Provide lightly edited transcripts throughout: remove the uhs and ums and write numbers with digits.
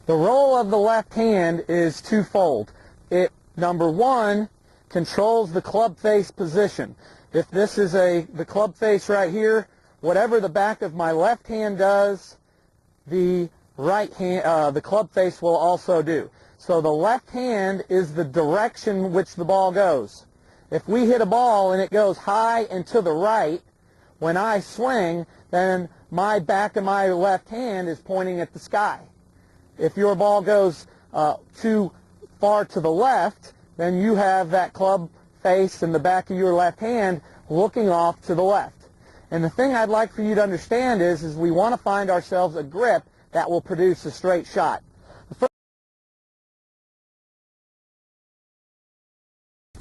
The role of the left hand is twofold. It, number one, controls the club face position. If this is the club face right here, whatever the back of my left hand does, the right hand, the club face will also do. So the left hand is the direction which the ball goes. If we hit a ball and it goes high and to the right, when I swing, then my back of my left hand is pointing at the sky. If your ball goes too far to the left, then you have that club face and the back of your left hand looking off to the left. And the thing I'd like for you to understand is we want to find ourselves a grip that will produce a straight shot.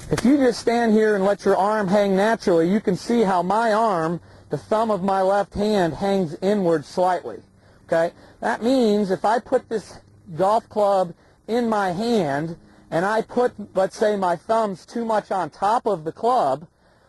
If you just stand here and let your arm hang naturally, you can see how my arm, the thumb of my left hand, hangs inward slightly. Okay? That means if I put this golf club in my hand and I put, let's say, my thumbs too much on top of the club,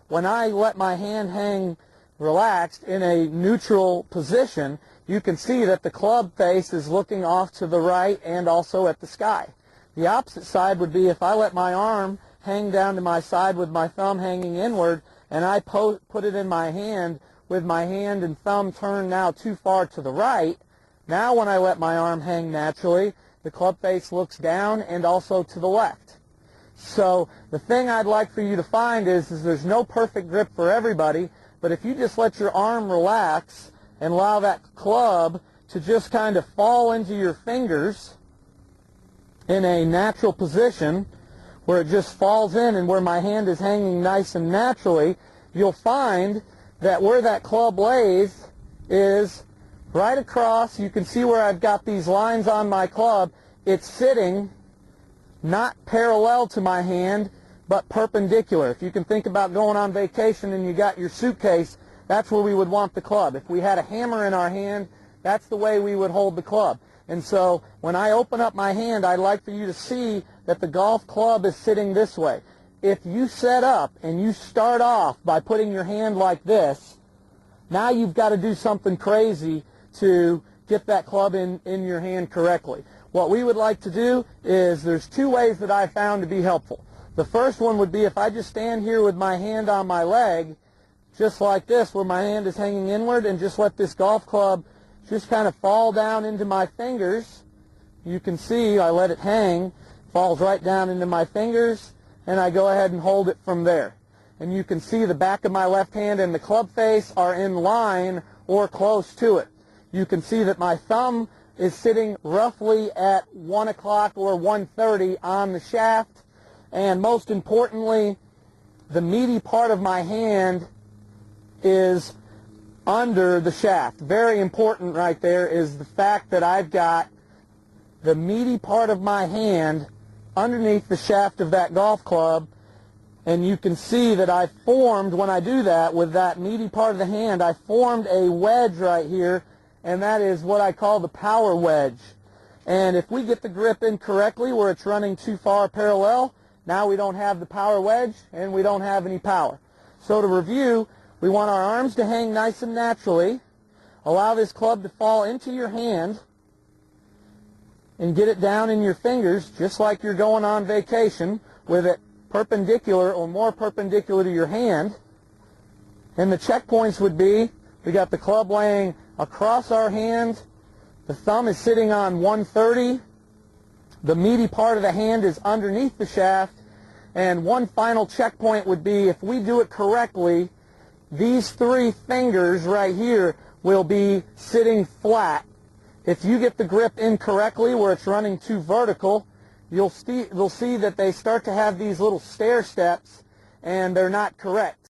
when I let my hand hang relaxed in a neutral position, you can see that the club face is looking off to the right and also at the sky. The opposite side would be if I let my arm hang down to my side with my thumb hanging inward and I put it in my hand with my hand and thumb turned now too far to the right. Now when I let my arm hang naturally, the club face looks down and also to the left. So the thing I'd like for you to find is there's no perfect grip for everybody, but if you just let your arm relax and allow that club to just kind of fall into your fingers in a natural position where it just falls in and where my hand is hanging nice and naturally, you'll find that where that club lays is right across. You can see where I've got these lines on my club. It's sitting not parallel to my hand, but perpendicular. If you can think about going on vacation and you got your suitcase, that's where we would want the club. If we had a hammer in our hand, that's the way we would hold the club. And so when I open up my hand, I'd like for you to see that the golf club is sitting this way. If you set up and you start off by putting your hand like this, now you've got to do something crazy to get that club in your hand correctly. What we would like to do is there's two ways that I found to be helpful. The first one would be if I just stand here with my hand on my leg, just like this, where my hand is hanging inward, and just let this golf club just kind of fall down into my fingers. You can see I let it hang, falls right down into my fingers, and I go ahead and hold it from there. And you can see the back of my left hand and the club face are in line or close to it. You can see that my thumb is sitting roughly at 1 o'clock or 1:30 on the shaft, and most importantly, the meaty part of my hand is under the shaft. Very important right there is the fact that I've got the meaty part of my hand underneath the shaft of that golf club, and you can see that I formed, when I do that with that meaty part of the hand, I formed a wedge right here, and that is what I call the power wedge. And if we get the grip in correctly where it's running too far parallel, now we don't have the power wedge and we don't have any power. So to review, we want our arms to hang nice and naturally, allow this club to fall into your hand, and get it down in your fingers just like you're going on vacation with it perpendicular or more perpendicular to your hand. And the checkpoints would be, we got the club laying across our hand, the thumb is sitting on 1:30, the meaty part of the hand is underneath the shaft, and one final checkpoint would be, if we do it correctly, these three fingers right here will be sitting flat. If you get the grip incorrectly where it's running too vertical, you'll see that they start to have these little stair steps and they're not correct.